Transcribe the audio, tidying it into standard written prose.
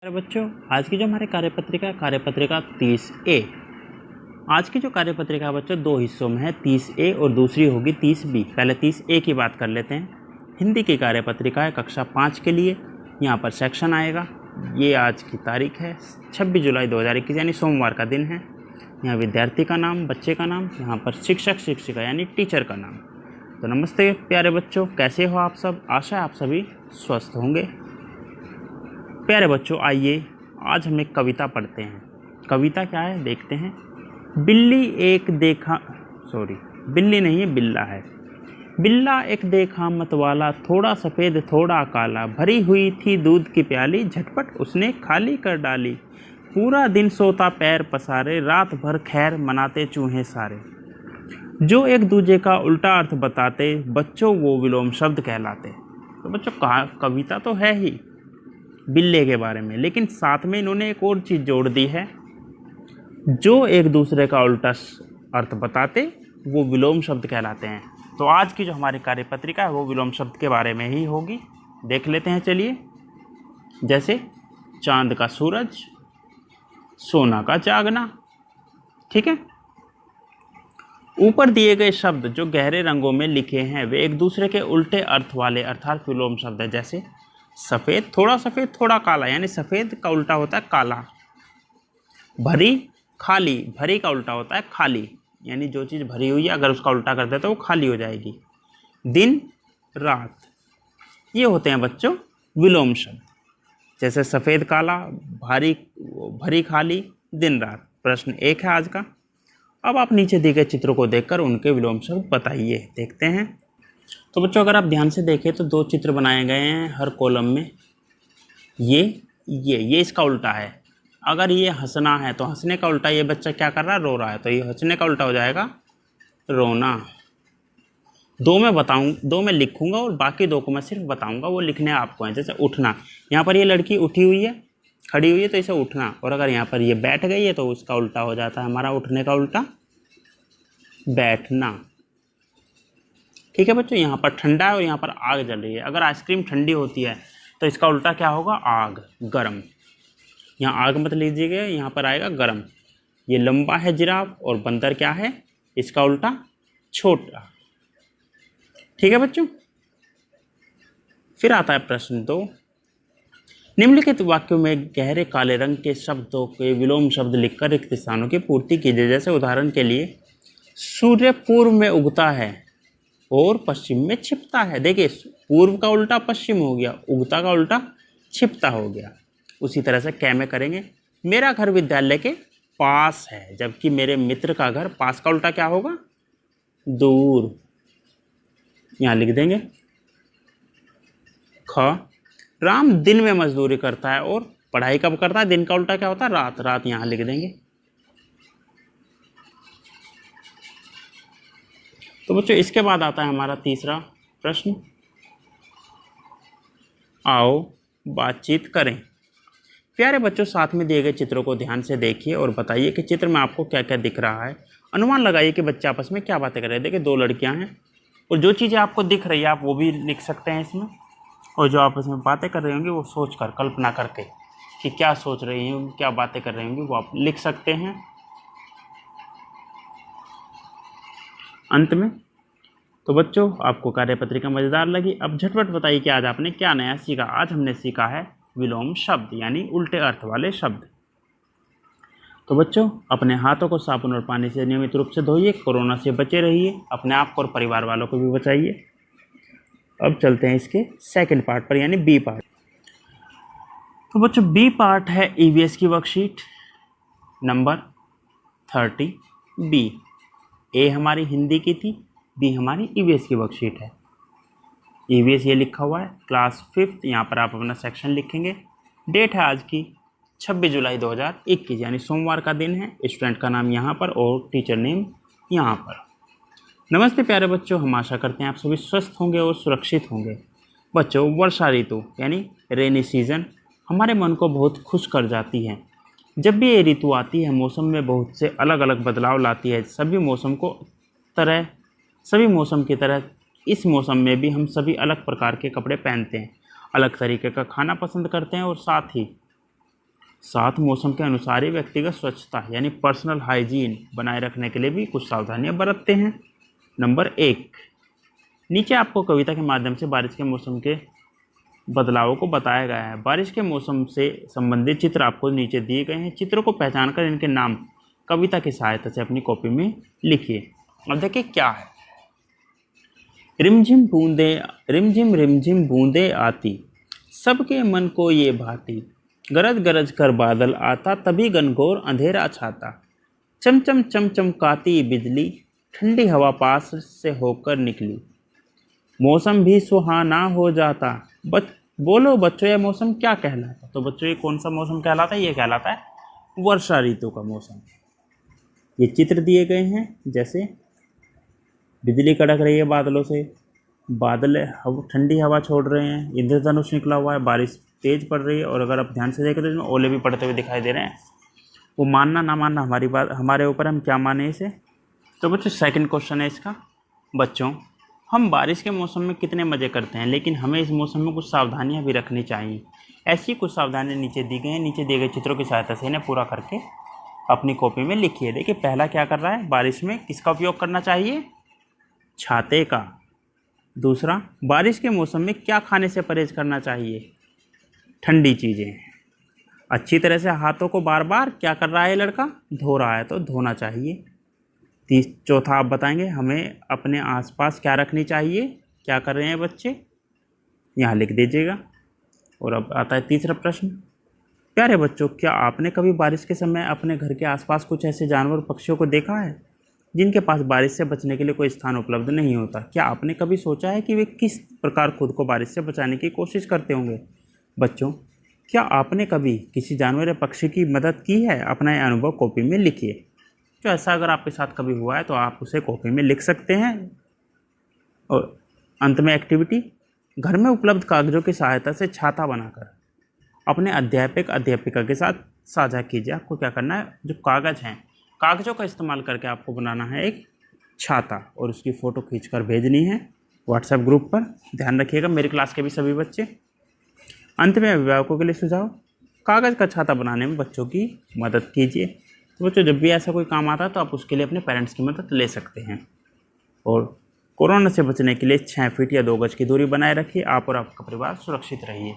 अरे बच्चों, आज की जो हमारी कार्यपत्रिका है, कार्यपत्रिका 30A। आज की जो कार्यपत्रिका है बच्चों, दो हिस्सों में है, 30A और दूसरी होगी 30B। पहले 30A की बात कर लेते हैं। हिंदी की कार्यपत्रिका है कक्षा 5 के लिए। यहाँ पर सेक्शन आएगा। ये आज की तारीख है 26 जुलाई 2021, यानी सोमवार का दिन है। यहाँ विद्यार्थी का नाम, बच्चे का नाम, यहाँ पर शिक्षक शिक्षिका यानी टीचर का नाम। तो नमस्ते प्यारे बच्चों, कैसे हो आप सब? आशा है आप सभी स्वस्थ होंगे। प्यारे बच्चों, आइए आज हम एक कविता पढ़ते हैं। कविता क्या है देखते हैं। बिल्ली नहीं है, बिल्ला है। बिल्ला एक देखा मतवाला, थोड़ा सफ़ेद थोड़ा काला, भरी हुई थी दूध की प्याली, झटपट उसने खाली कर डाली। पूरा दिन सोता पैर पसारे, रात भर खैर मनाते चूहे सारे। जो एक दूजे का उल्टा अर्थ बताते, बच्चों वो विलोम शब्द कहलाते। तो बच्चों, कविता तो है ही बिल्ले के बारे में, लेकिन साथ में इन्होंने एक और चीज़ जोड़ दी है। जो एक दूसरे का उल्टा अर्थ बताते वो विलोम शब्द कहलाते हैं। तो आज की जो हमारी कार्यपत्रिका है वो विलोम शब्द के बारे में ही होगी। देख लेते हैं, चलिए। जैसे चांद का सूरज, सोना का जागना। ठीक है। ऊपर दिए गए शब्द जो गहरे रंगों में लिखे हैं वे एक दूसरे के उल्टे अर्थ वाले अर्थात विलोम शब्द है। जैसे सफ़ेद थोड़ा काला, यानी सफ़ेद का उल्टा होता है काला। भरी खाली, भरी का उल्टा होता है खाली, यानी जो चीज़ भरी हुई है अगर उसका उल्टा कर दे तो वो खाली हो जाएगी। दिन रात, ये होते हैं बच्चों विलोम शब्द। जैसे सफ़ेद काला, भरी खाली, दिन रात। प्रश्न 1 है आज का। अब आप नीचे दिए गए चित्रों को देखकर उनके विलोम शब्द बताइए। देखते हैं। तो बच्चों, अगर आप ध्यान से देखें तो 2 चित्र बनाए गए हैं हर कॉलम में। ये इसका उल्टा है। अगर ये हंसना है तो हंसने का उल्टा ये बच्चा क्या कर रहा है? रो रहा है। तो ये हंसने का उल्टा हो जाएगा रोना। 2 में लिखूंगा और बाकी 2 को मैं सिर्फ बताऊंगा, वो लिखने आपको हैं। जैसे उठना, यहाँ पर ये लड़की उठी हुई है, खड़ी हुई है, तो इसे उठना। और अगर यहाँ पर ये बैठ गई है तो उसका उल्टा हो जाता है हमारा उठने का उल्टा बैठना। ठीक है बच्चों, यहाँ पर ठंडा है और यहाँ पर आग जल रही है। अगर आइसक्रीम ठंडी होती है तो इसका उल्टा क्या होगा? आग, गरम। यहाँ आग मत लीजिएगा, यहाँ पर आएगा गरम। ये लंबा है जिराफ और बंदर क्या है? इसका उल्टा छोटा। ठीक है बच्चों। फिर आता है प्रश्न 2। निम्नलिखित वाक्यों में गहरे काले रंग के शब्दों के विलोम शब्द लिखकर रिक्त स्थानों की पूर्ति कीजिए। जैसे उदाहरण के लिए, सूर्य पूर्व में उगता है और पश्चिम में छिपता है। देखिए, पूर्व का उल्टा पश्चिम हो गया, उगता का उल्टा छिपता हो गया। उसी तरह से कै में करेंगे। मेरा घर विद्यालय के पास है, जबकि मेरे मित्र का घर, पास का उल्टा क्या होगा? दूर। यहाँ लिख देंगे। ख, राम दिन में मजदूरी करता है और पढ़ाई कब करता है? दिन का उल्टा क्या होता है? रात। रात यहाँ लिख देंगे। तो बच्चों, इसके बाद आता है हमारा तीसरा प्रश्न। आओ बातचीत करें। प्यारे बच्चों, साथ में दिए गए चित्रों को ध्यान से देखिए और बताइए कि चित्र में आपको क्या क्या दिख रहा है। अनुमान लगाइए कि बच्चे आपस में क्या बातें कर रहे हैं। देखिए, 2 लड़कियां हैं और जो चीज़ें आपको दिख रही है आप वो भी लिख सकते हैं इसमें। और जो आपस में बातें कर रही होंगी वो सोच कर, कल्पना करके कि क्या सोच रही होंगी, क्या बातें कर रही होंगी, वो आप लिख सकते हैं अंत में। तो बच्चों, आपको कार्यपत्रिका मज़ेदार लगी। अब झटपट बताइए कि आज आपने क्या नया सीखा। आज हमने सीखा है विलोम शब्द, यानी उल्टे अर्थ वाले शब्द। तो बच्चों, अपने हाथों को साबुन और पानी से नियमित रूप से धोइए, कोरोना से बचे रहिए, अपने आप को और परिवार वालों को भी बचाइए। अब चलते हैं इसके सेकंड पार्ट पर, यानी बी पार्ट। तो बच्चों, बी पार्ट है ईवीएस की वर्कशीट नंबर 30 बी। ए हमारी हिंदी की थी, बी हमारी ईवीएस की वर्कशीट है। ईवीएस ये लिखा हुआ है क्लास 5th। यहाँ पर आप अपना सेक्शन लिखेंगे। डेट है आज की 26 जुलाई 2021, यानी सोमवार का दिन है। स्टूडेंट का नाम यहाँ पर और टीचर नेम यहाँ पर। नमस्ते प्यारे बच्चों, हम आशा करते हैं आप सभी स्वस्थ होंगे और सुरक्षित होंगे। बच्चों, वर्षा ऋतु यानी रेनी सीजन हमारे मन को बहुत खुश कर जाती है। जब भी ये ऋतु आती है मौसम में बहुत से अलग अलग बदलाव लाती है। सभी मौसम की तरह इस मौसम में भी हम सभी अलग प्रकार के कपड़े पहनते हैं, अलग तरीके का खाना पसंद करते हैं और साथ ही साथ मौसम के अनुसार ही व्यक्तिगत स्वच्छता यानी पर्सनल हाइजीन बनाए रखने के लिए भी कुछ सावधानियां बरतते हैं। नंबर 1, नीचे आपको कविता के माध्यम से बारिश के मौसम के बदलावों को बताया गया है। बारिश के मौसम से संबंधित चित्र आपको नीचे दिए गए हैं। चित्रों को पहचान कर इनके नाम कविता की सहायता से अपनी कॉपी में लिखिए। अब देखिए क्या है। रिमझिम बूंदे, रिमझिम रिमझिम बूंदे आती, सबके मन को ये भाती, गरज गरज कर बादल आता, तभी घनघोर अंधेरा छाता, चमचम चमचमकाती बिजली, ठंडी हवा पास से होकर निकली, मौसम भी सुहाना हो जाता। बोलो बच्चों, यह मौसम क्या कहलाता है? तो बच्चों ये कौन सा मौसम कहलाता है? ये कहलाता है वर्षा ऋतु का मौसम। ये चित्र दिए गए हैं, जैसे बिजली कड़क रही है बादलों से, बादल ठंडी हवा छोड़ रहे हैं, इंद्रधनुष निकला हुआ है, बारिश तेज पड़ रही है, और अगर आप ध्यान से देखें तो इसमें ओले भी पड़ते हुए दिखाई दे रहे हैं। वो मानना ना मानना हमारी बात, हमारे ऊपर, हम क्या माने इसे। तो बच्चों सेकंड क्वेश्चन है इसका, बच्चों हम बारिश के मौसम में कितने मज़े करते हैं, लेकिन हमें इस मौसम में कुछ सावधानियां भी रखनी चाहिए। ऐसी कुछ सावधानियां नीचे दी गई हैं। नीचे दिए गए चित्रों की सहायता से इन्हें पूरा करके अपनी कॉपी में लिखिए। देखिए पहला क्या कर रहा है, बारिश में किसका उपयोग करना चाहिए? छाते का। दूसरा, बारिश के मौसम में क्या खाने से परहेज करना चाहिए? ठंडी चीज़ें। अच्छी तरह से हाथों को बार बार क्या कर रहा है लड़का? धो रहा है, तो धोना चाहिए। चौथा आप बताएंगे हमें अपने आसपास क्या रखनी चाहिए। क्या कर रहे हैं बच्चे? यहाँ लिख दीजिएगा। और अब आता है तीसरा प्रश्न। प्यारे बच्चों, क्या आपने कभी बारिश के समय अपने घर के आसपास कुछ ऐसे जानवर पक्षियों को देखा है जिनके पास बारिश से बचने के लिए कोई स्थान उपलब्ध नहीं होता? क्या आपने कभी सोचा है कि वे किस प्रकार खुद को बारिश से बचाने की कोशिश करते होंगे? बच्चों, क्या आपने कभी किसी जानवर या पक्षी की मदद की है? अपना यह अनुभव कॉपी में लिखिए। तो ऐसा अगर आपके साथ कभी हुआ है तो आप उसे कॉपी में लिख सकते हैं। और अंत में एक्टिविटी, घर में उपलब्ध कागज़ों की सहायता से छाता बनाकर अपने अध्यापक अध्यापिका के साथ साझा कीजिए। आपको क्या करना है, जो कागज़ हैं, कागज़ों का इस्तेमाल करके आपको बनाना है एक छाता, और उसकी फ़ोटो खींचकर भेजनी है व्हाट्सएप ग्रुप पर। ध्यान रखिएगा मेरी क्लास के भी सभी बच्चे। अंत में अभिभावकों के लिए सुझाव, कागज़ का छाता बनाने में बच्चों की मदद कीजिए। तो बच्चों जब भी ऐसा कोई काम आता है तो आप उसके लिए अपने पेरेंट्स की मदद ले सकते हैं। और कोरोना से बचने के लिए 6 फीट या 2 गज की दूरी बनाए रखिए। आप और आपका परिवार सुरक्षित रहिए।